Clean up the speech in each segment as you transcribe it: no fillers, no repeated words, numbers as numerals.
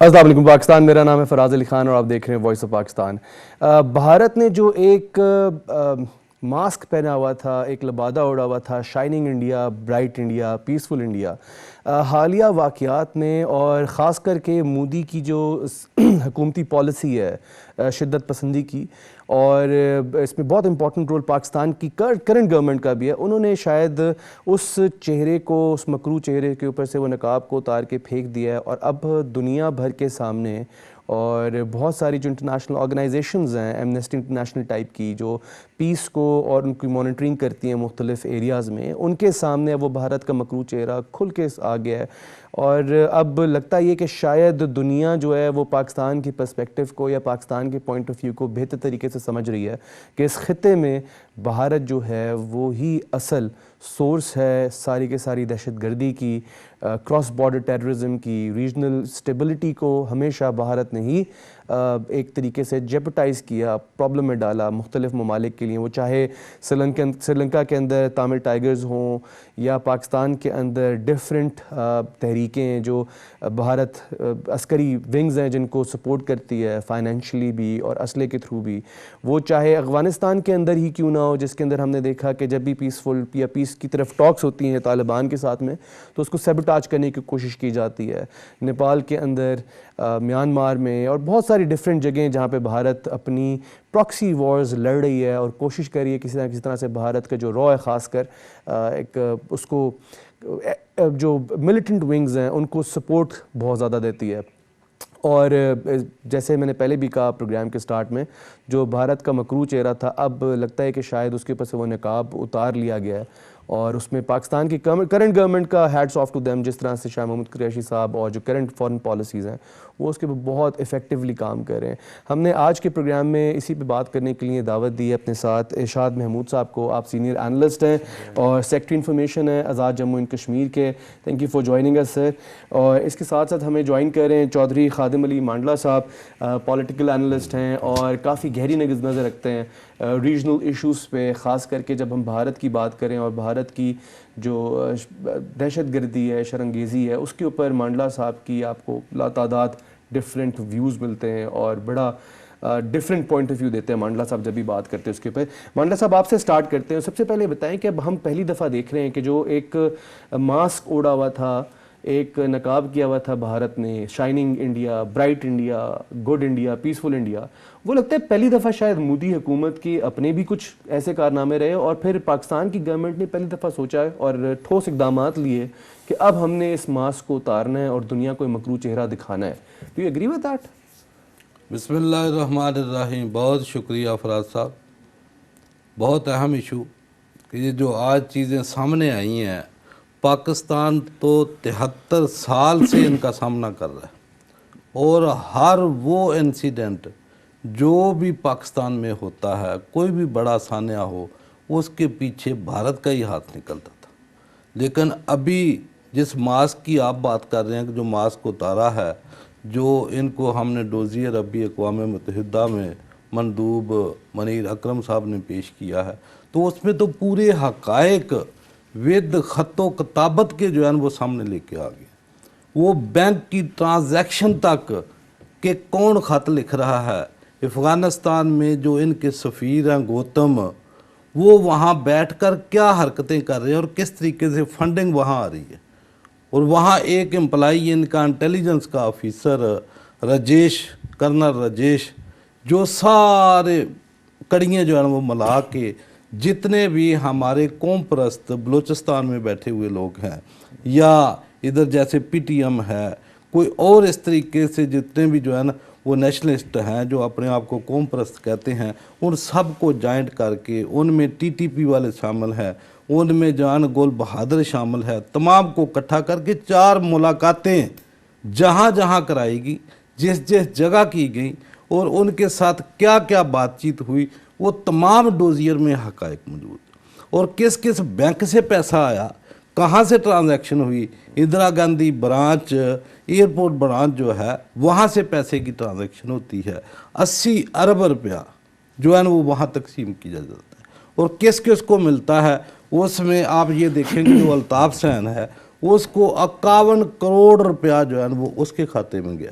السلام علیکم پاکستان، میرا نام ہے فراز علی خان اور آپ دیکھ رہے ہیں وائس آف پاکستان۔ بھارت نے جو ایک ماسک پہنا ہوا تھا، ایک لبادہ اوڑھا ہوا تھا، shining India, bright India, peaceful India, حالیہ واقعات نے اور خاص کر کے مودی کی جو حکومتی پالیسی ہے شدت پسندی کی، اور اس میں بہت امپورٹنٹ رول پاکستان کی کرنٹ گورنمنٹ کا بھی ہے، انہوں نے شاید اس چہرے کو، اس مکروہ چہرے کے اوپر سے وہ نقاب کو اتار کے پھینک دیا ہے، اور اب دنیا بھر کے سامنے اور بہت ساری جو انٹرنیشنل آرگنائزیشنز ہیں، ایمنسٹی انٹرنیشنل ٹائپ کی، جو پیس کو اور ان کی مانیٹرنگ کرتی ہیں مختلف ایریاز میں، ان کے سامنے وہ بھارت کا مکروہ چہرہ کھل کے آ گیا ہے۔ اور اب لگتا یہ کہ شاید دنیا جو ہے وہ پاکستان کی پرسپیکٹو کو یا پاکستان کے پوائنٹ آف ویو کو بہتر طریقے سے سمجھ رہی ہے کہ اس خطے میں بھارت جو ہے وہی اصل سورس ہے ساری کے ساری دہشت گردی کی، کراس بارڈر ٹیررزم کی، ریجنل سٹیبلٹی کو ہمیشہ بھارت نے ہی ایک طریقے سے جیپٹائز کیا، پرابلم میں ڈالا مختلف ممالک کے لیے، وہ چاہے سری لنکا کے اندر تامل ٹائیگرز ہوں یا پاکستان کے اندر ڈیفرنٹ تحریکیں جو بھارت عسکری ونگز ہیں جن کو سپورٹ کرتی ہے فائنینشلی بھی اور اسلحے کے تھرو بھی، وہ چاہے افغانستان کے اندر ہی کیوں نہ ہو، جس کے اندر ہم نے دیکھا کہ جب بھی پیسفل یا پیس کی طرف ٹاکس ہوتی ہیں طالبان کے ساتھ میں تو اس کو سیبوٹاج کرنے کی کوشش کی جاتی ہے، نیپال کے اندر، میانمار میں، اور بہت ساری ڈیفرنٹ جگہیں جہاں پہ بھارت اپنی پراکسی وارز لڑ رہی ہے اور کوشش کر رہی ہے کسی نہ کسی طرح سے بھارت کا جو را ہے خاص کر ایک اس کو جو ملیٹنٹ ونگز ہیں ان کو سپورٹ بہت زیادہ دیتی ہے۔ اور جیسے میں نے پہلے بھی کہا پروگرام کے سٹارٹ میں، جو بھارت کا مکروہ چہرہ تھا اب لگتا ہے کہ شاید اس کے اوپر سے وہ نقاب اتار لیا گیا ہے، اور اس میں پاکستان کی کرنٹ گورنمنٹ کا ہیڈس آف ٹو دیم، جس طرح سے شاہ محمود قریشی صاحب اور جو کرنٹ فارن پالیسیز ہیں وہ اس کے اوپر بہت افیکٹولی کام کر رہے ہیں۔ ہم نے آج کے پروگرام میں اسی پہ بات کرنے کے لیے دعوت دی ہے اپنے ساتھ ارشاد محمود صاحب کو، آپ سینئر اینالسٹ ہیں اور سیکٹری انفارمیشن ہیں آزاد جموں اینڈ کشمیر کے، تھینک یو فار جوائننگ اس سر۔ اور اس کے ساتھ ساتھ ہمیں جوائن کر رہے ہیں چودھری خادم علی مانڈلا صاحب، پولیٹیکل اینالسٹ ہیں اور کافی گہری نظر رکھتے ہیں ریجنل ایشوز پہ، خاص کر کے جب ہم بھارت کی بات کریں اور بھارت کی جو دہشت گردی ہے، شرنگیزی ہے، اس کے اوپر مانڈلا صاحب کی آپ کو لاتعداد ڈفرینٹ ویوز ملتے ہیں اور بڑا ڈفرینٹ پوائنٹ آف ویو دیتے ہیں مانڈلا صاحب جب بھی بات کرتے ہیں اس کے اوپر۔ مانڈلا صاحب آپ سے سٹارٹ کرتے ہیں، سب سے پہلے بتائیں کہ اب ہم پہلی دفعہ دیکھ رہے ہیں کہ جو ایک ماسک اوڑھا ہوا تھا، ایک نقاب کیا ہوا تھا بھارت نے، shining India, bright India, good India, peaceful India, وہ لگتا ہے پہلی دفعہ شاید مودی حکومت کے اپنے بھی کچھ ایسے کارنامے رہے اور پھر پاکستان کی گورنمنٹ نے پہلی دفعہ سوچا ہے اور ٹھوس اقدامات لیے کہ اب ہم نے اس ماسک کو اتارنا ہے اور دنیا کو مکروہ چہرہ دکھانا ہے۔ Do you agree with that? بسم اللہ الرحمن الرحیم۔ بہت شکریہ فراز صاحب، بہت اہم ایشو کہ یہ جو آج چیزیں سامنے آئی ہیں، پاکستان تو 73 سال سے ان کا سامنا کر رہا ہے، اور ہر وہ انسیڈنٹ جو بھی پاکستان میں ہوتا ہے، کوئی بھی بڑا سانحہ ہو، اس کے پیچھے بھارت کا ہی ہاتھ نکلتا تھا۔ لیکن ابھی جس ماسک کی آپ بات کر رہے ہیں کہ جو ماسک اتارا ہے، جو ان کو ہم نے ڈوزیئر ابھی اقوام متحدہ میں مندوب منیر اکرم صاحب نے پیش کیا ہے، تو اس میں تو پورے حقائق ود خط و کتابت کے جو ہے وہ سامنے لے کے آ گئے، وہ بینک کی ٹرانزیکشن تک کہ کون خط لکھ رہا ہے۔ افغانستان میں جو ان کے سفیر ہیں گوتم، وہ وہاں بیٹھ کر کیا حرکتیں کر رہے ہیں اور کس طریقے سے فنڈنگ وہاں آ رہی ہے، اور وہاں ایک امپلائی ان کا انٹیلیجنس کا آفیسر رجیش، کرنل رجیش، جو سارے کڑیاں جو ہیں وہ ملا کے جتنے بھی ہمارے قوم پرست بلوچستان میں بیٹھے ہوئے لوگ ہیں، یا ادھر جیسے پی ٹی ایم ہے، کوئی اور اس طریقے سے جتنے بھی جو ہے نا وہ نیشنلسٹ ہیں جو اپنے آپ کو قوم پرست کہتے ہیں، ان سب کو جوائنٹ کر کے، ان میں ٹی ٹی پی والے شامل ہیں، ان میں جان گول بہادر شامل ہے، تمام کو اکٹھا کر کے 4 ملاقاتیں جہاں جہاں کرائی گئی، جس جس جگہ کی گئی، اور ان کے ساتھ کیا کیا بات چیت ہوئی، وہ تمام ڈوزیئر میں حقائق موجود، اور کس کس بینک سے پیسہ آیا، کہاں سے ٹرانزیکشن ہوئی۔ Indira Gandhi branch, airport branch جو ہے وہاں سے پیسے کی ٹرانزیکشن ہوتی ہے، 80 ارب روپیہ جو ہے نا وہ وہاں تقسیم کیا جاتا ہے، اور کس کس کو ملتا ہے۔ اس میں آپ یہ دیکھیں کہ جو الطاف حسین ہے اس کو 51 کروڑ روپیہ جو ہے نا وہ اس کے کھاتے میں گیا،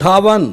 58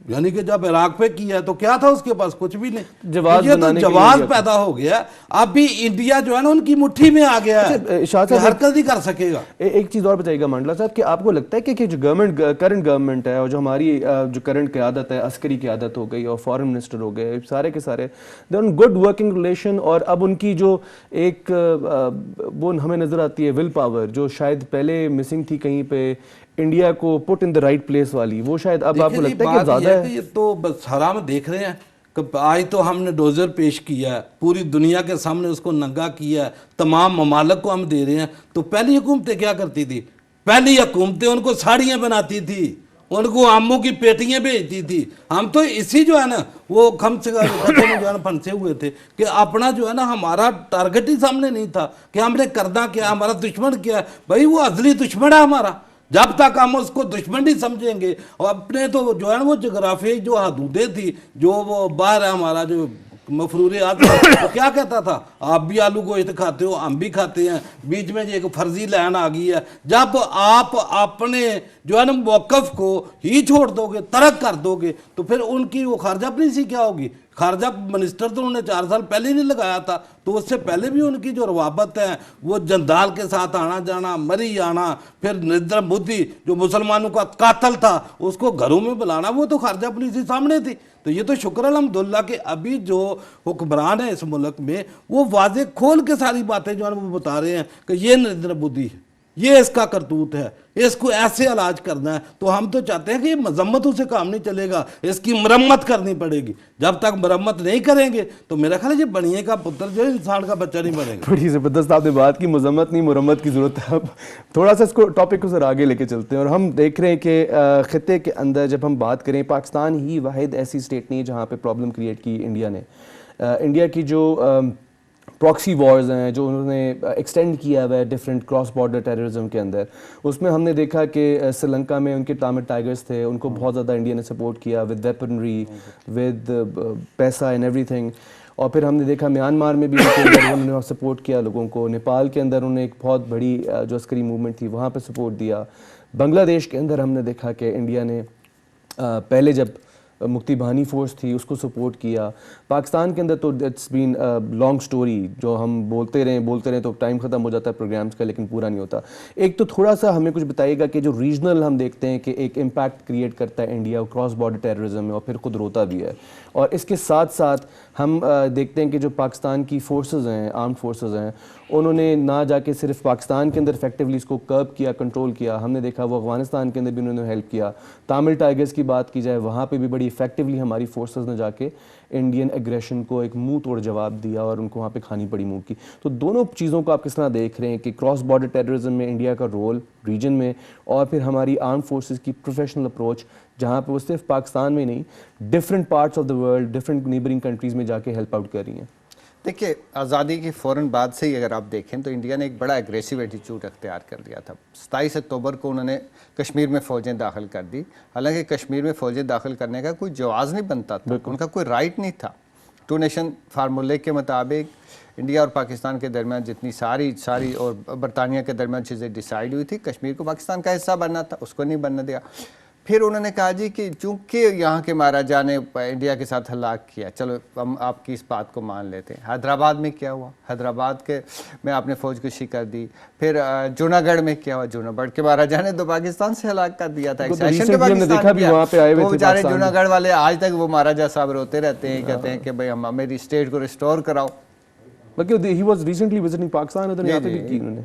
یعنی کہ جب عراق پہ کیا تو کیا تھا اس کے پاس؟ کچھ بھی نہیں. جواز یہ تو بنانے کے لیے جواز کیا تھا. پیدا ہو گیا. اب بھی انڈیا جو ہے نا ان کی مٹھی میں آ گیا ہے, ارشاد کہ صاحب حرکت نہیں کر سکے گا. ایک چیز اور بتائیے گا مانڈلا صاحب کہ آپ کو لگتا ہے کہ جو کرنٹ گورنمنٹ ہے اور جو ہماری جو کرنٹ قیادت ہے, عسکری قیادت ہو گئی اور فارن منسٹر ہو گئے, سارے کے سارے دے آن گڈ ورکنگ ریلیشن, اور اب ان کی جو ایک وہ ہمیں نظر آتی ہے ول پاور جو شاید پہلے مسنگ تھی کہیں پہ, انڈیا کو پٹ ان دا رائٹ پلیس والی, وہ شاید اب آپ کو لگتا ہے کہ زیادہ ہے؟ یہ تو بس حرام دیکھ رہے ہیں کہ آج تو ہم نے ڈوزر پیش کیا ہے, پوری دنیا کے سامنے اس کو ننگا کیا ہے, تمام ممالک کو ہم دے رہے ہیں. تو پہلی حکومتیں کیا کرتی تھی؟ پہلی حکومتیں ان کو ساڑیاں بناتی تھی, ان کو آموں کی پیٹیاں بھیجتی تھی. ہم تو اسی جو ہے نا وہ کم سے کم جو ہے نا پھنسے ہوئے تھے کہ اپنا جو ہے نا ہمارا ٹارگٹ ہی سامنے نہیں تھا کہ ہم نے کرنا کیا, ہمارا دشمن کیا ہے. بھائی وہ ازلی دشمن ہے ہمارا, جب تک ہم اس کو دشمن نہیں سمجھیں گے. اور اپنے تو جو ہے نا وہ جغرافیائی جو حدودیں تھی, جو وہ باہر ہے ہمارا جو مفروریات, وہ کیا کہتا تھا آپ بھی آلو گوشت کھاتے ہو, ہم بھی کھاتے ہیں, بیچ میں ایک فرضی لائن آ گئی ہے. جب آپ اپنے جو ہے نا موقف کو ہی چھوڑ دو گے, ترک کر دو گے, تو پھر ان کی وہ خارجہ پالیسی کیا ہوگی؟ خارجہ منسٹر تو انہوں نے 4 سال پہلے نہیں لگایا تھا, تو اس سے پہلے بھی ان کی جو روابط ہے وہ جندال کے ساتھ آنا جانا, مری آنا, پھر نریندر مودی جو مسلمانوں کا قاتل تھا اس کو گھروں میں بلانا, وہ تو خارجہ پالیسی سامنے تھی. تو یہ تو شکر الحمدللہ کہ ابھی جو حکمران ہیں اس ملک میں وہ واضح کھول کے ساری باتیں جو ہے وہ بتا رہے ہیں کہ یہ نریندر مودی ہے, یہ اس کا کرتوت ہے, اس کو ایسے علاج کرنا ہے. تو ہم تو چاہتے ہیں کہ یہ مذمتوں سے کام نہیں چلے گا, اس کی مرمت کرنی پڑے گی. جب تک مرمت نہیں کریں گے تو میرا خیال ہے یہ بنیے کا پتر جو ہے انسان کا بچہ نہیں بنے گا. بڑی زبردست آپ نے بات کی, مذمت نہیں مرمت کی ضرورت ہے. اب تھوڑا سا اس کو ٹاپک کو ذرا آگے لے کے چلتے ہیں, اور ہم دیکھ رہے ہیں کہ خطے کے اندر جب ہم بات کریں, پاکستان ہی واحد ایسی اسٹیٹ نہیں ہے جہاں پہ پرابلم کریٹ کی انڈیا نے. انڈیا کی جو پراکسی وارز ہیں جو انہوں نے ایکسٹینڈ کیا ہوا ہے ڈفرینٹ کراس بارڈر ٹیررزم کے اندر, اس میں ہم نے دیکھا کہ سری لنکا میں ان کے تامل ٹائیگرز تھے, ان کو بہت زیادہ انڈیا نے سپورٹ کیا ود ویپنری, ود پیسہ اینڈ ایوری تھنگ. اور پھر ہم نے دیکھا میانمار میں بھی انہوں نے سپورٹ کیا لوگوں کو, نیپال کے اندر انہوں نے ایک بہت بڑی جو عسکری موومنٹ تھی وہاں پہ سپورٹ دیا. بنگلہ دیش کے اندر ہم نے دیکھا کہ انڈیا نے پہلے جب مکتی بہانی فورس تھی اس کو سپورٹ کیا. پاکستان کے اندر تو اٹس بین لانگ سٹوری, جو ہم بولتے رہیں تو ٹائم ختم ہو جاتا ہے پروگرامز کا, لیکن پورا نہیں ہوتا. ایک تو تھوڑا سا ہمیں کچھ بتائیے گا کہ جو ریجنل ہم دیکھتے ہیں کہ ایک امپیکٹ کریٹ کرتا ہے انڈیا کراس بارڈر ٹیررزم میں, اور پھر خود روتا بھی ہے, اور اس کے ساتھ ساتھ ہم دیکھتے ہیں کہ جو پاکستان کی فورسز ہیں, آرمڈ فورسز ہیں, انہوں نے نہ جا کے صرف پاکستان کے اندر افیکٹولی اس کو کرب کیا, کنٹرول کیا, ہم نے دیکھا وہ افغانستان کے اندر بھی انہوں نے ہیلپ کیا. تامل ٹائیگرز کی بات کی جائے وہاں پہ بھی بڑی افیکٹولی ہماری فورسز نے جا کے انڈین ایگریشن کو ایک منہ توڑ جواب دیا, اور ان کو وہاں پہ کھانی پڑی منہ کی. تو دونوں چیزوں کو آپ کس طرح دیکھ رہے ہیں کہ کراس بارڈر ٹیررزم میں انڈیا کا رول ریجن میں, اور پھر ہماری آرم فورسز کی پروفیشنل اپروچ جہاں پہ وہ صرف پاکستان میں نہیں different parts of the world, different neighbouring countries میں جا کے ہیلپ آؤٹ کر رہی ہیں. دیکھیے آزادی کی فوراً بعد سے ہی اگر آپ دیکھیں تو انڈیا نے ایک بڑا ایگریسو ایٹیچیوڈ اختیار کر لیا تھا. 27 اکتوبر کو انہوں نے کشمیر میں فوجیں داخل کر دی, حالانکہ کشمیر میں فوجیں داخل کرنے کا کوئی جواز نہیں بنتا تھا, ان کا کوئی رائٹ نہیں تھا. 2 نیشن فارمولے کے مطابق انڈیا اور پاکستان کے درمیان جتنی ساری اور برطانیہ کے درمیان چیزیں ڈیسائیڈ ہوئی تھی, کشمیر کو پاکستان کا حصہ بننا تھا, اس کو نہیں بننے دیا. پھر انہوں نے کہا جی کہ چونکہ یہاں کے مہاراجا نے انڈیا کے ساتھ ہلاک کیا, چلو ہم آپ کی اس بات کو مان لیتے ہیں. حیدرآباد میں کیا ہوا, حیدرآباد کے میں آپ نے فوج کشی کر دی. پھر جوناگڑھ میں کیا ہوا, جوناگڑھ کے مہاراجا نے تو پاکستان سے ہلاک کر دیا تھا, وہ بیچارے جوناگڑھ والے آج تک وہ مہاراجا صاحب روتے رہتے ہیں, کہتے ہیں کہ بھائی ہم میری اسٹیٹ کو ریسٹور کراؤ. He was recently visiting Pakistan, ادھر یہاں پہ بھی کی انہوں نے.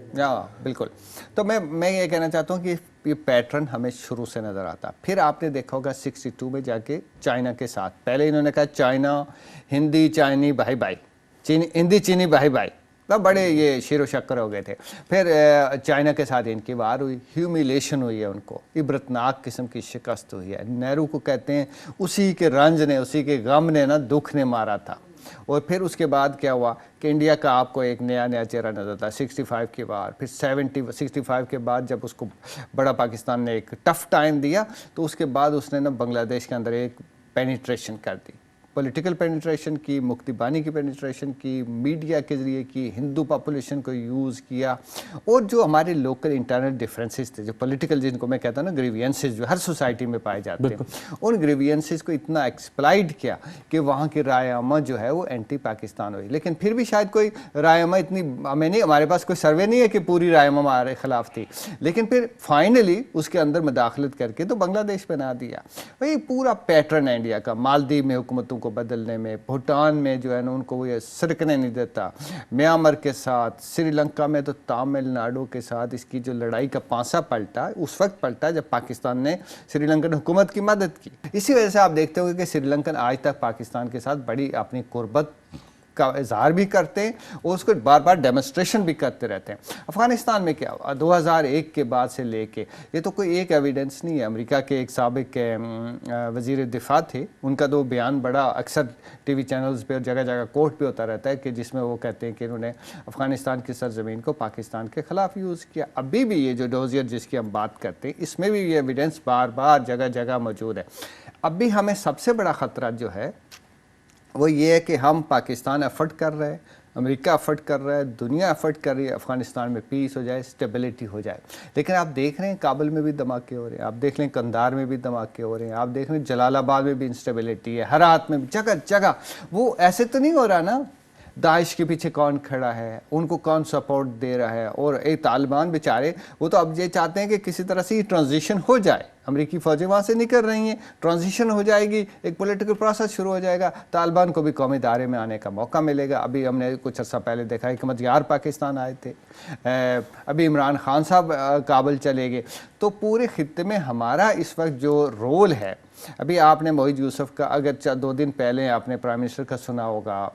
بالکل. تو میں یہ کہنا چاہتا ہوں کہ یہ پیٹرن ہمیں شروع سے نظر آتا. پھر آپ نے دیکھا ہوگا 62 میں جا کے چائنا کے ساتھ, پہلے انہوں نے کہا چائنا ہندی چائنی بھائی بھائی, ہندی چینی بھائی بھائی, تب بڑے یہ شیر و شکر ہو گئے تھے. پھر چائنا کے ساتھ ان کی وار ہوئی, ہیومیلیشن ہوئی ہے, ان کو عبرتناک قسم کی شکست ہوئی ہے. نہرو کو کہتے ہیں اسی کے رنج نے, اسی کے غم نے نا دکھ نے مارا تھا. اور پھر اس کے بعد کیا ہوا کہ انڈیا کا آپ کو ایک نیا چہرہ نظر تھا 65 کی بار. پھر 65 کے بعد جب اس کو بڑا پاکستان نے ایک ٹف ٹائم دیا تو اس کے بعد اس نے نا بنگلہ دیش کے اندر ایک پینیٹریشن کر دی. پولیٹیکل پینیٹریشن کی، مکتی بانی کی پینیٹریشن کی، میڈیا کے ذریعے کی، ہندو پاپولیشن کو یوز کیا، اور جو ہمارے لوکل انٹرنل ڈفرینسز تھے، جو پولیٹیکل جن کو میں کہتا ہوں نا گریوینسز جو ہر سوسائٹی میں پائے جاتے ہیں، ان گریوینسز کو اتنا ایکسپلائٹ کیا کہ وہاں کی رائے عامہ جو ہے وہ اینٹی پاکستان ہوئی. لیکن پھر بھی شاید کوئی رائے عامہ اتنی ہمارے پاس کوئی سروے نہیں ہے کہ پوری رائے عامہ ہمارے خلاف تھی، لیکن پھر فائنلی اس کے اندر مداخلت کر کے تو بنگلہ دیش بنا دیا. وہی پورا پیٹرن ہے انڈیا کا، مالدیو میں حکومتوں کو بدلنے میں، بھوٹان میں جو ہے نا ان کو وہ سرکنے نہیں دیتا، میانمار کے ساتھ، سری لنکا میں تو تامل ناڈو کے ساتھ اس کی جو لڑائی کا پانسا پلٹا اس وقت پلٹا جب پاکستان نے سری لنکن حکومت کی مدد کی. اسی وجہ سے آپ دیکھتے ہو کہ سری لنکن آج تک پاکستان کے ساتھ بڑی اپنی قربت کا اظہار بھی کرتے ہیں اور اس کو بار بار ڈیمونسٹریشن بھی کرتے رہتے ہیں. افغانستان میں کیا ہوا 2001 کے بعد سے لے کے، یہ تو کوئی ایک ایویڈنس نہیں ہے. امریکہ کے ایک سابق وزیر دفاع تھے، ان کا تو بیان بڑا اکثر ٹی وی چینلز پہ اور جگہ جگہ کوٹ پہ ہوتا رہتا ہے کہ جس میں وہ کہتے ہیں کہ انہوں نے افغانستان کی سرزمین کو پاکستان کے خلاف یوز کیا. ابھی بھی یہ جو ڈوزیئر جس کی ہم بات کرتے ہیں اس میں بھی یہ ایویڈنس بار بار جگہ جگہ موجود ہے. اب بھی ہمیں سب سے بڑا خطرہ جو ہے وہ یہ ہے کہ ہم پاکستان ایفرٹ کر رہے ہیں، امریکہ ایفرٹ کر رہا ہے، دنیا ایفرٹ کر رہی ہے افغانستان میں پیس ہو جائے، اسٹیبلٹی ہو جائے. لیکن آپ دیکھ رہے ہیں کابل میں بھی دھماکے ہو رہے ہیں، آپ دیکھ لیں قندھار میں بھی دھماکے ہو رہے ہیں، آپ دیکھ لیں جلال آباد میں بھی انسٹیبلٹی ہے، ہرات میں بھی، جگہ جگہ. وہ ایسے تو نہیں ہو رہا نا داعش کے پیچھے کون کھڑا ہے، ان کو کون سپورٹ دے رہا ہے، اور طالبان بیچارے وہ تو اب یہ چاہتے ہیں کہ کسی طرح سے یہ ٹرانزیشن ہو جائے. امریکی فوجیں وہاں سے نکل رہی ہیں، ٹرانزیشن ہو جائے گی، ایک پولیٹیکل پروسیس شروع ہو جائے گا، طالبان کو بھی قومی دائرے میں آنے کا موقع ملے گا. ابھی ہم نے کچھ عرصہ پہلے دیکھا حکمت یار پاکستان آئے تھے، ابھی عمران خان صاحب کابل چلے گئے. تو پورے خطے میں ہمارا اس وقت جو رول ہے، ابھی آپ نے موحد یوسف کا اگر 2 دن پہلے آپ نے پرائم منسٹر کا سنا ہوگا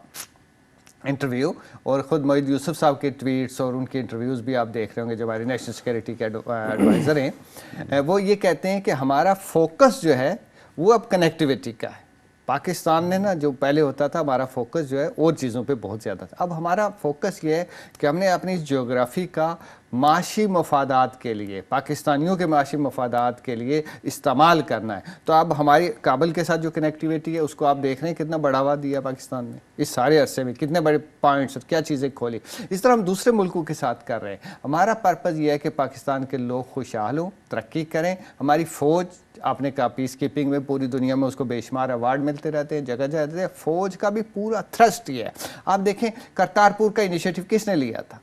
انٹرویو، اور خود موحد یوسف صاحب کے ٹویٹس اور ان کے انٹرویوز بھی آپ دیکھ رہے ہوں گے جو ہمارے نیشنل سیکیورٹی کے ایڈوائزر ہیں. وہ یہ کہتے ہیں کہ ہمارا فوکس جو ہے وہ اب کنیکٹیویٹی کا ہے. پاکستان نے نا جو پہلے ہوتا تھا ہمارا فوکس جو ہے اور چیزوں پہ بہت زیادہ تھا، اب ہمارا فوکس یہ ہے کہ ہم نے اپنی جیوگرافی کا معاشی مفادات کے لیے، پاکستانیوں کے معاشی مفادات کے لیے استعمال کرنا ہے. تو اب ہماری کابل کے ساتھ جو کنیکٹیویٹی ہے اس کو آپ دیکھ رہے ہیں کتنا بڑھاوا دیا پاکستان نے اس سارے عرصے میں، کتنے بڑے پوائنٹس اور کیا چیزیں کھولی. اس طرح ہم دوسرے ملکوں کے ساتھ کر رہے ہیں. ہمارا پرپز یہ ہے کہ پاکستان کے لوگ خوشحال ہوں، ترقی کریں. ہماری فوج، آپ نے کہا پیس کیپنگ میں پوری دنیا میں اس کو بے شمار ایوارڈ ملتے رہتے ہیں، جگہ جگہ. فوج کا بھی پورا تھرسٹ یہ ہے. آپ دیکھیں کرتارپور کا انیشیٹو کس نے لیا تھا؟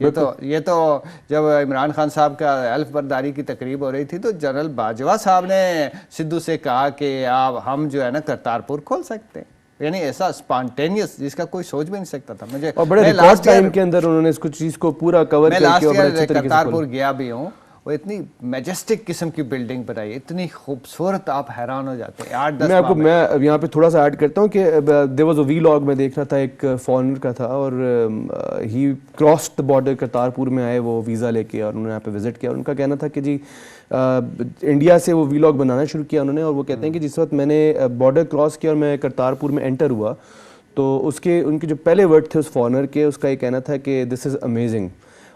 یہ تو جب عمران خان صاحب کا حلف برداری کی تقریب ہو رہی تھی تو جنرل باجوہ صاحب نے سدھو سے کہا کہ ہم جو ہے نا کرتارپور کھول سکتے ہیں. یعنی ایسا اسپانٹینیس جس کا کوئی سوچ بھی نہیں سکتا تھا. مجھے اور بڑے ریکارڈ ٹائم کے اندر انہوں نے اس کو چیز کو پورا کور کر کے، میں لاسٹ ایئر کرتارپور گیا بھی ہوں، وہ اتنی میجسٹک قسم کی بلڈنگ بنائی، اتنی خوبصورت، آپ حیران ہو جاتے ہیں. 8-10 میں یہاں پہ تھوڑا سا ایڈ کرتا ہوں کہ دیر واز اے ویلاگ میں دیکھ رہا تھا، ایک فارنر کا تھا اور ہی کراسڈ دا بارڈر، کرتارپور میں آئے وہ ویزا لے کے اور انہوں نے یہاں پہ وزٹ کیا. اور ان کا کہنا تھا کہ جی انڈیا سے وہ ویلاگ بنانا شروع کیا انہوں نے، اور وہ کہتے ہیں کہ جس وقت میں نے بارڈر کراس کیا اور میں کرتارپور میں انٹر ہوا تو ان کے جو پہلے ورڈ تھے اس فارنر کے، اس کا یہ کہنا تھا کہ دس از امیزنگ.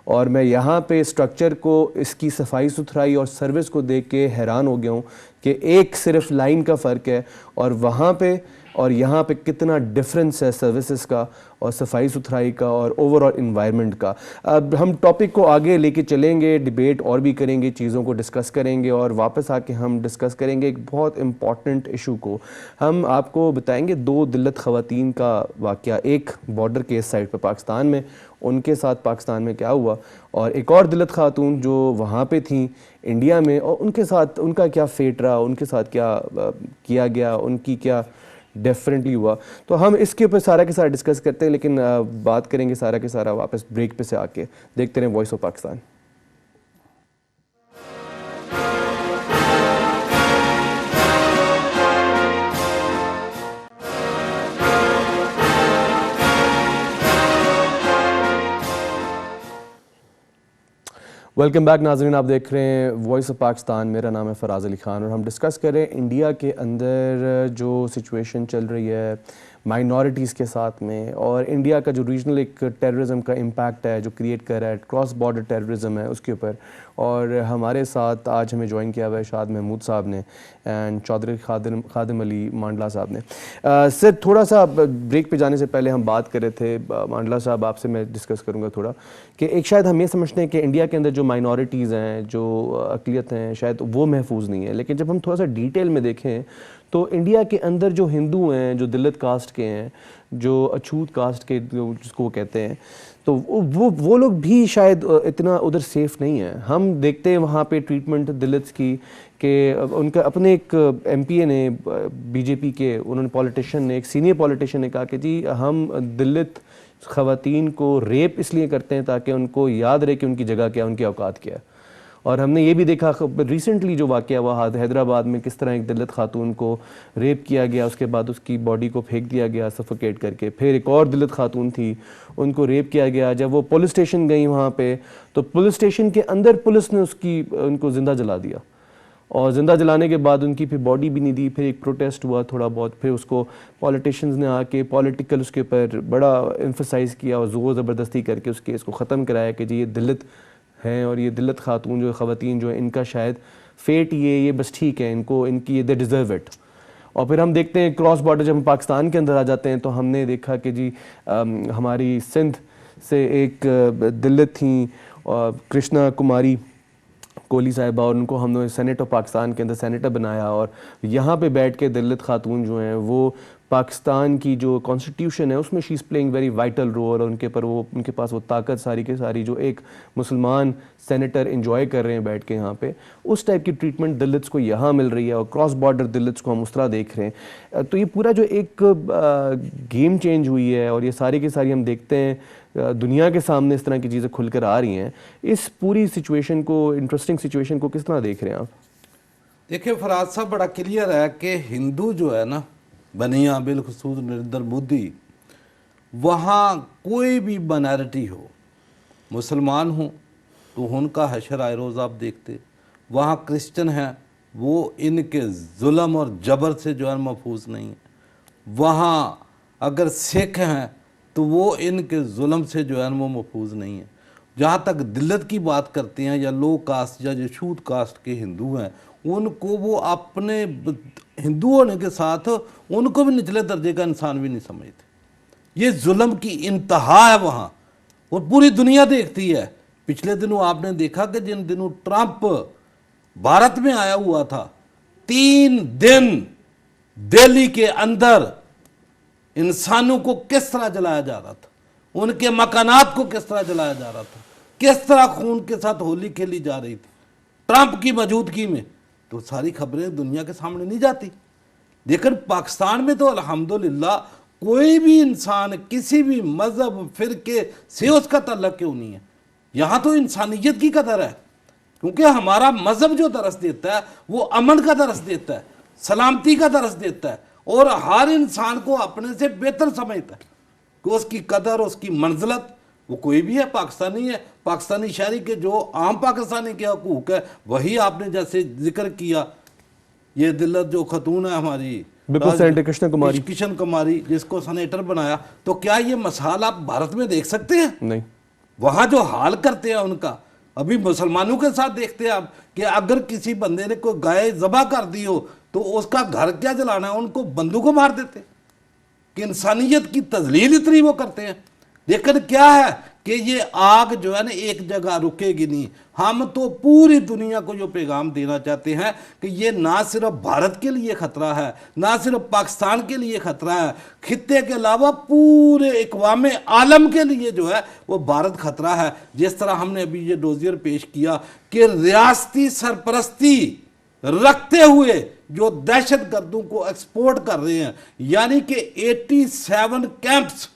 اور میں یہاں پہ اسٹرکچر کو، اس کی صفائی ستھرائی اور سروس کو دیکھ کے حیران ہو گیا ہوں کہ ایک صرف لائن کا فرق ہے اور وہاں پہ اور یہاں پہ کتنا ڈفرینس ہے سروسز کا اور صفائی ستھرائی کا اور اوور آل انوائرمنٹ کا. اب ہم ٹاپک کو آگے لے کے چلیں گے، ڈیبیٹ اور بھی کریں گے، چیزوں کو ڈسکس کریں گے اور واپس آ کے ہم ڈسکس کریں گے ایک بہت امپورٹنٹ ایشو کو. ہم آپ کو بتائیں گے 2 دلت خواتین کا واقعہ، ایک بارڈر کے اس سائڈ پہ پاکستان میں، ان کے ساتھ پاکستان میں کیا ہوا، اور ایک اور دلت خاتون جو وہاں پہ تھیں انڈیا میں، اور ان کے ساتھ ان کا کیا فیٹ رہا، ان کے ساتھ کیا کیا گیا، ان کی کیا ڈیفرنٹلی ہوا. تو ہم اس کے اوپر سارا کے سارا ڈسکس کرتے ہیں، لیکن بات کریں گے سارا کے سارا واپس بریک پہ سے آ کے. دیکھتے رہیں voice of Pakistan. Welcome back ناظرین، آپ دیکھ رہے ہیں وائس آف پاکستان. میرا نام ہے فراز علی خان اور ہم ڈسکس کر رہے ہیں انڈیا کے اندر جو سچویشن چل رہی ہے مائنورٹیز کے ساتھ میں، اور انڈیا کا جو ریجنل ایک ٹیررزم کا امپیکٹ ہے جو کریٹ کر رہا ہے، کراس بارڈر ٹیررزم ہے اس کے اوپر. اور ہمارے ساتھ آج ہمیں جوائن کیا ہوا ہے شاد محمود صاحب نے اینڈ چودھری خادم علی مانڈلا صاحب نے. سر تھوڑا سا بریک پہ جانے سے پہلے ہم بات کر رہے تھے، مانڈلا صاحب آپ سے میں ڈسکس کروں گا تھوڑا، کہ ایک شاید ہم یہ سمجھتے ہیں کہ انڈیا کے اندر جو مائنورٹیز ہیں، جو اقلیت ہیں، شاید وہ محفوظ نہیں ہیں، لیکن جب ہم تھوڑا سا ڈیٹیل میں دیکھیں تو انڈیا کے اندر جو ہندو ہیں، جو دلت کاسٹ کے ہیں، جو اچھوت کاسٹ کے جس کو وہ کہتے ہیں، تو وہ لوگ بھی شاید اتنا ادھر سیف نہیں ہیں. ہم دیکھتے ہیں وہاں پہ ٹریٹمنٹ دلتس کی، کہ ان کا اپنے ایک ایم پی اے نے، بی جے پی کے انہوں نے پولیٹیشین نے، ایک سینئر پولیٹیشین نے کہا کہ جی ہم دلت خواتین کو ریپ اس لیے کرتے ہیں تاکہ ان کو یاد رہے کہ ان کی جگہ کیا، ان کی اوقات کیا ہے. اور ہم نے یہ بھی دیکھا ریسنٹلی جو واقعہ ہوا حیدرآباد میں، کس طرح ایک دلت خاتون کو ریپ کیا گیا، اس کے بعد اس کی باڈی کو پھینک دیا گیا سفوکیٹ کر کے. پھر ایک اور دلت خاتون تھی، ان کو ریپ کیا گیا. جب وہ پولیس اسٹیشن گئی وہاں پہ، تو پولیس اسٹیشن کے اندر پولیس نے ان کو زندہ جلا دیا، اور زندہ جلانے کے بعد ان کی پھر باڈی بھی نہیں دی. پھر ایک پروٹیسٹ ہوا تھوڑا بہت، پھر اس کو پولیٹیشنز نے آ کے پولیٹیکل اس کے اوپر بڑا ایمفسائز کیا اور زور زبردستی کر کے اس کیس کو ختم کرایا کہ جی یہ دلت ہیں، اور یہ دلت خاتون جو خواتین جو ہیں ان کا شاید فیٹ یہ بس ٹھیک ہے، ان کی دے ڈیزرو اٹ. اور پھر ہم دیکھتے ہیں کراس بارڈر جب ہم پاکستان کے اندر آ جاتے ہیں تو ہم نے دیکھا کہ جی ہماری سندھ سے ایک دلت تھیں کرشنا کماری کوہلی صاحبہ، اور ان کو ہم نے سینیٹ آف پاکستان کے اندر سینیٹر بنایا، اور یہاں پہ بیٹھ کے دلت خاتون جو ہیں وہ پاکستان کی جو کانسٹیٹیوشن ہے اس میں she is playing very vital role, اور ان کے پاس وہ طاقت ساری کی ساری جو ایک مسلمان سینیٹر انجوائے کر رہے ہیں بیٹھ کے یہاں پہ، اس ٹائپ کی ٹریٹمنٹ دلتس کو یہاں مل رہی ہے، اور کراس بارڈر دلتس کو ہم اس طرح دیکھ رہے ہیں. تو یہ پورا جو ایک گیم چینج ہوئی ہے، اور یہ ساری کی ساری ہم دیکھتے ہیں دنیا کے سامنے اس طرح کی چیزیں کھل کر آ رہی ہیں. اس پوری سچویشن کو، انٹرسٹنگ سچویشن کو کس طرح دیکھ رہے ہیں آپ؟ دیکھیں فراز صاحب، بڑا کلیئر ہے کہ ہندو جو ہے نا، بنیا بالخصوص نریندر مودی، وہاں کوئی بھی مائنارٹی ہو، مسلمان ہوں تو ان کا حشر آئے روز آپ دیکھتے، وہاں کرسچن ہیں وہ ان کے ظلم اور جبر سے جو ہے محفوظ نہیں ہیں، وہاں اگر سکھ ہیں تو وہ ان کے ظلم سے جو ہے وہ محفوظ نہیں ہیں. جہاں تک دلت کی بات کرتے ہیں یا لو کاسٹ یا جو چھوٹ کاسٹ کے ہندو ہیں، ان کو وہ اپنے ہندو ہونے کے ساتھ ان کو بھی نچلے درجے کا انسان بھی نہیں سمجھتے. یہ ظلم کی انتہا ہے وہاں، اور پوری دنیا دیکھتی ہے. پچھلے دنوں آپ نے دیکھا کہ جن دنوں ٹرمپ بھارت میں آیا ہوا تھا، 3 دن دہلی کے اندر انسانوں کو کس طرح جلایا جا رہا تھا، ان کے مکانات کو کس طرح جلایا جا رہا تھا، کس طرح خون کے ساتھ ہولی کھیلی جا رہی تھی ٹرمپ کی موجودگی میں. تو ساری خبریں دنیا کے سامنے نہیں جاتی. لیکن پاکستان میں تو الحمدللہ کوئی بھی انسان کسی بھی مذہب فرقے سے اس کا تعلق کیوں نہیں ہے. یہاں تو انسانیت کی قدر ہے، کیونکہ ہمارا مذہب جو درس دیتا ہے وہ امن کا درس دیتا ہے، سلامتی کا درس دیتا ہے، اور ہر انسان کو اپنے سے بہتر سمجھتا ہے کہ اس کی قدر، اس کی منزلت وہ کوئی بھی ہے، پاکستانی ہے. پاکستانی شہری کے جو عام پاکستانی کے حقوق ہے وہی آپ نے جیسے ذکر کیا، یہ دلت جو خاتون ہے ہماری بالکل سینیٹر کرشن کماری جس کو سینیٹر بنایا، تو کیا یہ مثال آپ بھارت میں دیکھ سکتے ہیں؟ نہیں. وہاں جو حال کرتے ہیں ان کا، ابھی مسلمانوں کے ساتھ دیکھتے ہیں آپ کہ اگر کسی بندے نے کوئی گائے ذبح کر دی ہو تو اس کا گھر کیا جلانا ہے، ان کو بندوقوں مار دیتے کہ انسانیت کی تذلیل اتنی وہ کرتے ہیں. لیکن کیا ہے کہ یہ آگ جو ہے نا ایک جگہ رکے گی نہیں. ہم تو پوری دنیا کو جو پیغام دینا چاہتے ہیں کہ یہ نہ صرف بھارت کے لیے خطرہ ہے، نہ صرف پاکستان کے لیے خطرہ ہے، خطے کے علاوہ پورے اقوام عالم کے لیے جو ہے وہ بھارت خطرہ ہے. جس طرح ہم نے ابھی یہ ڈوزیر پیش کیا کہ ریاستی سرپرستی رکھتے ہوئے جو دہشت گردوں کو ایکسپورٹ کر رہے ہیں، یعنی کہ 87 کیمپس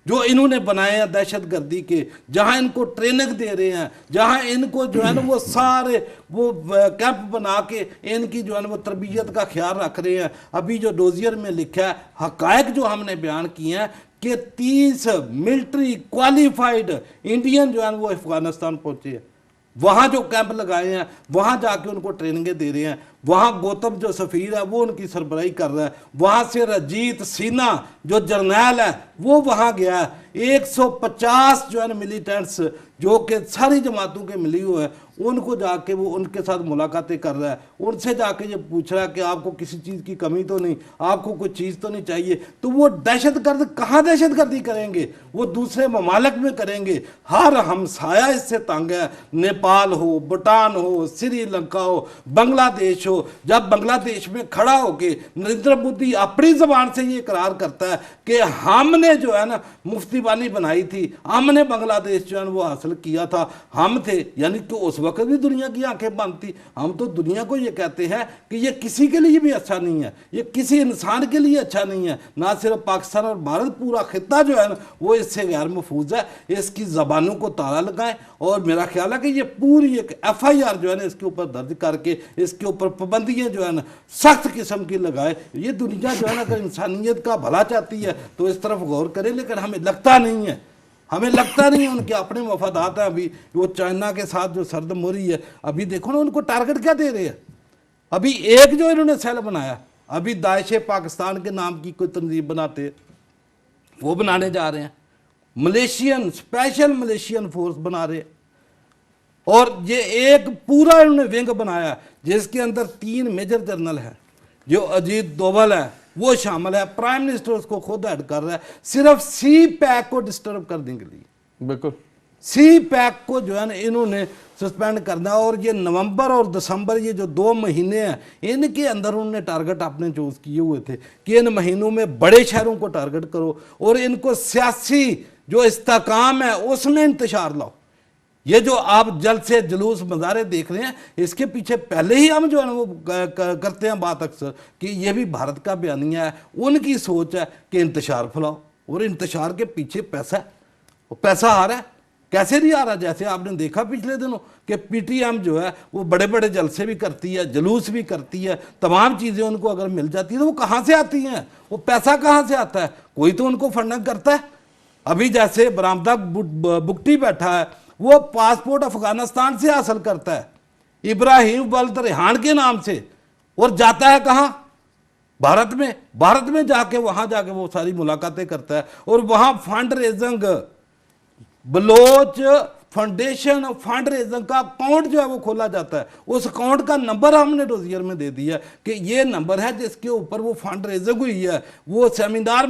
جو انہوں نے بنائے ہیں دہشت گردی کے، جہاں ان کو ٹریننگ دے رہے ہیں، جہاں ان کو جو ہے نا وہ سارے وہ کیمپ بنا کے ان کی جو ہے نا وہ تربیت کا خیال رکھ رہے ہیں. ابھی جو ڈوزیر میں لکھا ہے، حقائق جو ہم نے بیان کیے ہیں کہ 30 ملٹری کوالیفائڈ انڈین جو ہے وہ افغانستان پہنچے ہیں، وہاں جو کیمپ لگائے ہیں، وہاں جا کے ان کو ٹریننگیں دے رہے ہیں. وہاں گوتم جو سفیر ہے وہ ان کی سربراہی کر رہا ہے, وہاں سے رجیت سینھا جو جرنیل ہے وہ وہاں گیا ہے, 150 جو ہے نا ملیٹنٹس جو کہ ساری جماعتوں کے ملی ہوئے ہیں ان کو جا کے وہ ان کے ساتھ ملاقاتیں کر رہا ہے, ان سے جا کے یہ پوچھ رہا ہے کہ آپ کو کسی چیز کی کمی تو نہیں, آپ کو کوئی چیز تو نہیں چاہیے. تو وہ دہشت گرد کہاں دہشت گردی کریں گے, وہ دوسرے ممالک میں کریں گے. ہر ہمسایہ اس سے تنگ ہے, نیپال ہو, بھوٹان ہو, سری لنکا ہو, بنگلہ دیش ہو. جب بنگلہ دیش میں کھڑا ہو کے نریندر مودی اپنی زبان سے یہ اقرار کرتا ہے کہ ہم نے جو ہے نا مفتی بانی بنائی تھی, ہم نے بنگلہ دیش جو ہے وہ حاصل کیا تھا, ہم تھے, یعنی کہ اس وقت بھی دنیا کی آنکھیں بند تھی. ہم تو دنیا کو یہ کہتے ہیں کہ یہ کسی کے لیے بھی اچھا نہیں ہے, یہ کسی انسان کے لیے اچھا نہیں ہے. نہ صرف پاکستان اور بھارت, پورا خطہ جو ہے نا وہ اس سے غیر محفوظ ہے. اس کی زبانوں کو تالا لگائیں, اور میرا خیال ہے کہ یہ پوری ایک FIR جو ہے نا اس کے اوپر درج کر کے اس کے اوپر پابندیاں جو ہے نا سخت قسم کی لگائے. یہ دنیا جو ہے نا اگر انسانیت کا بھلا چاہتی ہے تو اس طرف غور کرے, لیکن ہمیں لگتا نہیں ہے, ہمیں لگتا نہیں ہے. ان کے اپنے مفادات ہیں. ابھی وہ چائنا کے ساتھ جو سرد موری ہے, ابھی دیکھو نا ان کو ٹارگٹ کیا دے رہے ہیں. ابھی ایک جو انہوں نے سیل بنایا, ابھی داعش پاکستان کے نام کی کوئی تنظیم بناتے, وہ بنانے جا رہے ہیں. ملیشین اسپیشل ملیشین فورس بنا رہے ہیں, اور یہ ایک پورا انہوں نے ونگ بنایا جس کے اندر 3 میجر جنرل ہیں. جو اجیت دوول ہے وہ شامل ہے, پرائم منسٹر اس کو خود ہیڈ کر رہا ہے, صرف سی پیک کو ڈسٹرب کرنے کے لیے. بالکل سی پیک کو جو ہے نا انہوں نے سسپینڈ کرنا, اور یہ نومبر اور دسمبر یہ جو 2 مہینے ہیں ان کے اندر انہوں نے ٹارگٹ اپنے چوز کیے ہوئے تھے کہ ان مہینوں میں بڑے شہروں کو ٹارگٹ کرو اور ان کو سیاسی جو استحکام ہے اس میں انتشار لاؤ. یہ جو آپ جلد سے جلوس مظاہرے دیکھ رہے ہیں, اس کے پیچھے پہلے ہی ہم جو ہے نا وہ کرتے ہیں بات اکثر کہ یہ بھی بھارت کا بیانیہ ہے. ان کی سوچ ہے کہ انتشار پھیلاؤ, اور انتشار کے پیچھے پیسہ ہے. وہ پیسہ آ رہا ہے, کیسے نہیں آ رہا؟ جیسے آپ نے دیکھا پچھلے دنوں کہ PTM جو ہے وہ بڑے بڑے جلسے بھی کرتی ہے, جلوس بھی کرتی ہے, تمام چیزیں ان کو اگر مل جاتی ہیں تو وہ کہاں سے آتی ہیں؟ وہ پیسہ کہاں سے آتا ہے؟ کوئی تو ان کو فنڈنگ کرتا ہے. ابھی جیسے برآمدہ بگٹی بیٹھا ہے, وہ پاسپورٹ افغانستان سے حاصل کرتا ہے, ابراہیم ولد ریحان کے نام سے, اور جاتا ہے کہاں؟ بھارت میں. بھارت میں جا کے وہاں جا کے وہ ساری ملاقاتیں کرتا ہے, اور وہاں fund raising, Baloch foundation fund raising کا اکاؤنٹ جو ہے وہ کھولا جاتا ہے. اس اکاؤنٹ کا نمبر ہم نے ڈوزیئر میں دے دیا کہ یہ نمبر ہے جس کے اوپر وہ فنڈ ریزنگ ہوئی ہے. وہ سیمینار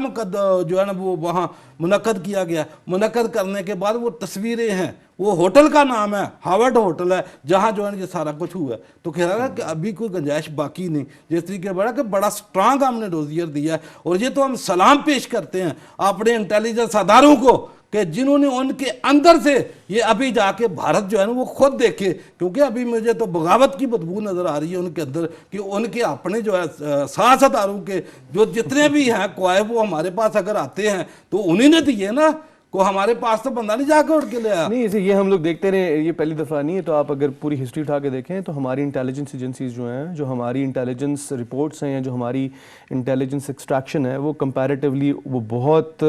جو ہے نا وہ وہاں منعقد کیا گیا. منعقد کرنے کے بعد وہ تصویریں ہیں, وہ ہوٹل کا نام ہے ہاورڈ ہوٹل ہے, جہاں جو ہے نا یہ سارا کچھ ہوا ہے. تو کہہ رہا ہے کہ ابھی کوئی گنجائش باقی نہیں. جس طریقے بڑا کہ بڑا سٹرانگ ہم نے ڈوزیئر دیا ہے, اور یہ تو ہم سلام پیش کرتے ہیں اپنے انٹیلیجنس اداروں کو کہ جنہوں نے ان کے اندر سے یہ ابھی جا کے بھارت جو ہے نا وہ خود دیکھے. کیونکہ ابھی مجھے تو بغاوت کی بدبو نظر آ رہی ہے ان کے اندر, کہ ان کے اپنے جو ہے سیاستداروں کے جو جتنے بھی ہیں کوائب, وہ ہمارے پاس اگر آتے ہیں تو انہیں نے دیے نا, کو ہمارے پاس تو بندہ نہیں جا کے اٹھ کے لے آیا. نہیں, اسے یہ ہم لوگ دیکھتے رہے, یہ پہلی دفعہ نہیں ہے. تو آپ اگر پوری ہسٹری اٹھا کے دیکھیں تو ہماری انٹیلیجنس ایجنسیز جو ہیں, جو ہماری انٹیلیجنس رپورٹس ہیں, یا جو ہماری انٹیلیجنس ایکسٹریکشن ہے, وہ کمپیریٹیولی وہ بہت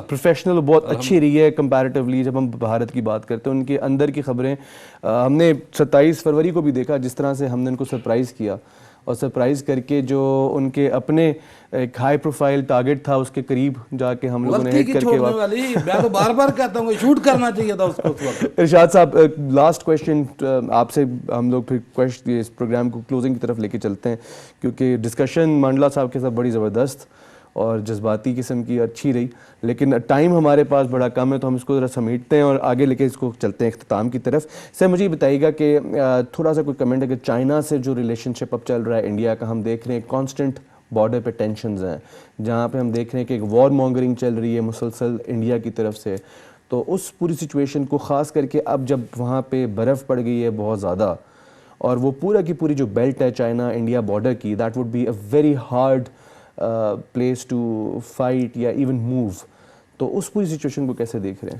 پروفیشنل, بہت اچھی رہی ہے کمپیریٹیولی. جب ہم بھارت کی بات کرتے ہیں, ان کے اندر کی خبریں ہم نے 27 فروری کو بھی دیکھا, جس طرح سے ہم نے ان کو سرپرائز کیا, اور سرپرائز کر کے جو ان کے اپنے ایک ہائی پروفائل ٹارگٹ تھا اس کے قریب جا کے ہم لوگوں نے ہٹ کر کے میں تو بار بار کہتا ہوں شوٹ کرنا چاہیے تھا اس کو. ارشاد صاحب, لاسٹ کویشچن آپ سے ہم لوگ پھر اس پروگرام کو کلوزنگ کی طرف لے کے چلتے ہیں, کیونکہ ڈسکشن منڈلا صاحب کے ساتھ بڑی زبردست اور جذباتی قسم کی اچھی رہی, لیکن ٹائم ہمارے پاس بڑا کم ہے, تو ہم اس کو ذرا سمیٹتے ہیں اور آگے لے کے اس کو چلتے ہیں اختتام کی طرف. سر مجھے یہ بتائیے گا کہ تھوڑا سا کوئی کمنٹ ہے کہ چائنا سے جو ریلیشن شپ اب چل رہا ہے انڈیا کا, ہم دیکھ رہے ہیں کانسٹنٹ بارڈر پہ ٹینشنز ہیں, جہاں پہ ہم دیکھ رہے ہیں کہ ایک وار مانگرنگ چل رہی ہے مسلسل انڈیا کی طرف سے. تو اس پوری سچویشن کو خاص کر کے اب جب وہاں پہ برف پڑ گئی ہے بہت زیادہ, اور وہ پورا کی پوری جو بیلٹ ہے چائنا انڈیا بارڈر کی, that would be a very hard place to fight یا ایون موو. تو اس پوری سچویشن کو کیسے دیکھ رہے ہیں؟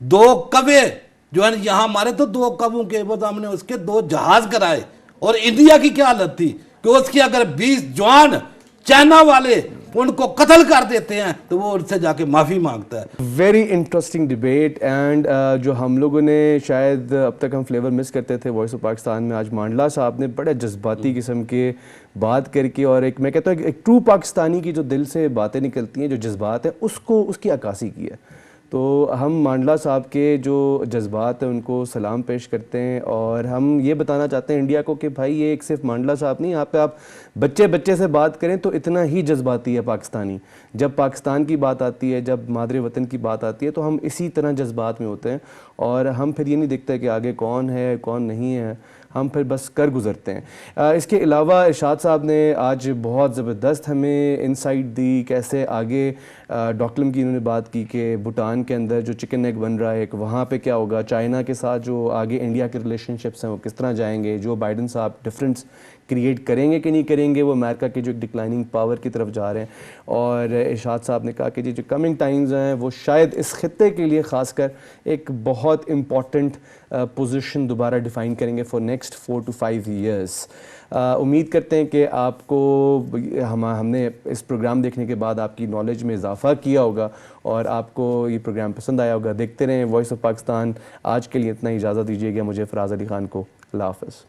دو کبے جو ہے یہاں ہمارے تو 2 کبوں کے عوض ہم نے اس کے 2 جہاز کرائے. اور انڈیا کی کیا حالت تھی کہ اس کی اگر 20 جوان چائنا والے ان کو قتل کر دیتے ہیں تو وہ ان سے جا کے معافی مانگتا ہے. Very interesting debate. اینڈ جو ہم لوگوں نے شاید اب تک ہم فلیور مس کرتے تھے وائس آف پاکستان میں, آج مانڈلا صاحب نے بڑے جذباتی قسم کے بات کر کے, اور ایک میں کہتا ہوں ایک ٹرو پاکستانی کی جو دل سے باتیں نکلتی ہیں, جو جذبات ہیں, اس کی عکاسی کی ہے. تو ہم مانڈلا صاحب کے جو جذبات ہیں ان کو سلام پیش کرتے ہیں, اور ہم یہ بتانا چاہتے ہیں انڈیا کو کہ بھائی یہ ایک صرف مانڈلا صاحب نہیں, یہاں پہ آپ بچے سے بات کریں تو اتنا ہی جذباتی ہے پاکستانی. جب پاکستان کی بات آتی ہے, جب مادر وطن کی بات آتی ہے, تو ہم اسی طرح جذبات میں ہوتے ہیں, اور ہم پھر یہ نہیں دیکھتے کہ آگے کون ہے کون نہیں ہے, ہم پھر بس کر گزرتے ہیں. اس کے علاوہ ارشاد صاحب نے آج بہت زبردست ہمیں انسائٹ دی, کیسے آگے ڈوکلم کی انہوں نے بات کی کہ بھوٹان کے اندر جو چکن ایگ بن رہا ہے ایک, وہاں پہ کیا ہوگا, چائنا کے ساتھ جو آگے انڈیا کے ریلیشن شپس ہیں وہ کس طرح جائیں گے, جو بائیڈن صاحب ڈفرینس کریٹ کریں گے کہ نہیں کریں گے, وہ امریکہ کے جو ڈکلائننگ پاور کی طرف جا رہے ہیں. اور ارشاد صاحب نے کہا کہ جو کمنگ ٹائمز ہیں وہ شاید اس خطے کے لیے خاص کر ایک بہت امپورٹنٹ پوزیشن دوبارہ ڈیفائن کریں گے فار نیکسٹ 4 to 5 years. امید کرتے ہیں کہ آپ کو ہم نے اس پروگرام دیکھنے کے بعد آپ کی نالج میں اضافہ کیا ہوگا, اور آپ کو یہ پروگرام پسند آیا ہوگا. دیکھتے رہیں وائس آف پاکستان. آج کے لیے اتنا ہی, اجازت دیجیے گا مجھے فراز علی خان کو. اللہ حافظ.